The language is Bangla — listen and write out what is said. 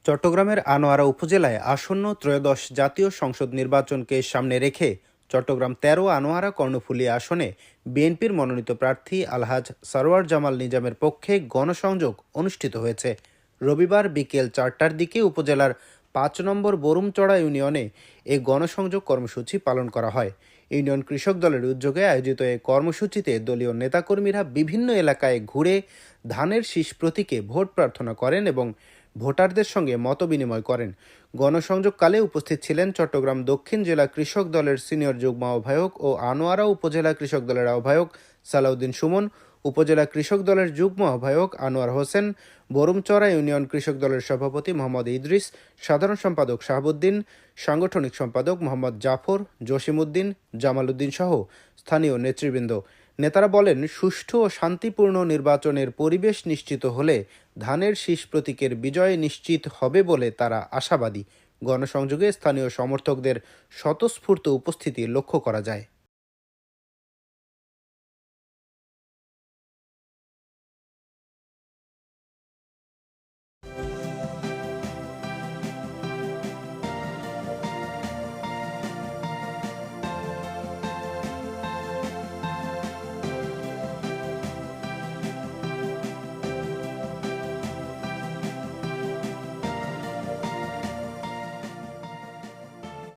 চট্টগ্রামের আনোয়ারা উপজেলায় আসন্ন ত্রয়োদশ জাতীয় সংসদ নির্বাচনকে সামনে রেখে চট্টগ্রাম ১৩ আনোয়ারা কর্ণফুলী আসনে বিএনপির মনোনীত প্রার্থী আলহাজ সরওয়ার জামাল নিজামের পক্ষে গণসংযোগ অনুষ্ঠিত হয়েছে। রবিবার বিকেল ৪টার দিকে উপজেলার ৫ নম্বর বরুমচড়া ইউনিয়নে এ গণসংযোগ কর্মসূচি পালন করা হয়। ইউনিয়ন কৃষক দলের উদ্যোগে আয়োজিত এ কর্মসূচিতে দলীয় নেতাকর্মীরা বিভিন্ন এলাকায় ঘুরে ধানের শীষ প্রতীকে ভোট প্রার্থনা করেন এবং ভোটারদের সঙ্গে মতবিনিময় করেন। গণসংযোগকালে উপস্থিত ছিলেন চট্টগ্রাম দক্ষিণ জেলা কৃষক দলের সিনিয়র যুগ্ম আহ্বায়ক ও আনোয়ারা উপজেলা কৃষক দলের আহ্বায়ক সালাউদ্দিন সুমন, উপজেলা কৃষক দলের যুগ্ম আহ্বায়ক আনোয়ার হোসেন, বরুমচড়া ইউনিয়ন কৃষক দলের সভাপতি মোহাম্মদ ইদ্রিস, সাধারণ সম্পাদক শাহাবুদ্দিন, সাংগঠনিক সম্পাদক মোহাম্মদ জাফর, জসিমউদ্দিন, জামাল উদ্দিন সহ স্থানীয় নেতৃবৃন্দ। নেতারা বলেন, সুষ্ঠু ও শান্তিপূর্ণ নির্বাচনের পরিবেশ নিশ্চিত হলে ধানের শীষ প্রতীকের বিজয় নিশ্চিত হবে বলে তারা আশাবাদী। গণসংযোগে স্থানীয় সমর্থকদের স্বতঃস্ফূর্ত উপস্থিতি লক্ষ্য করা যায়।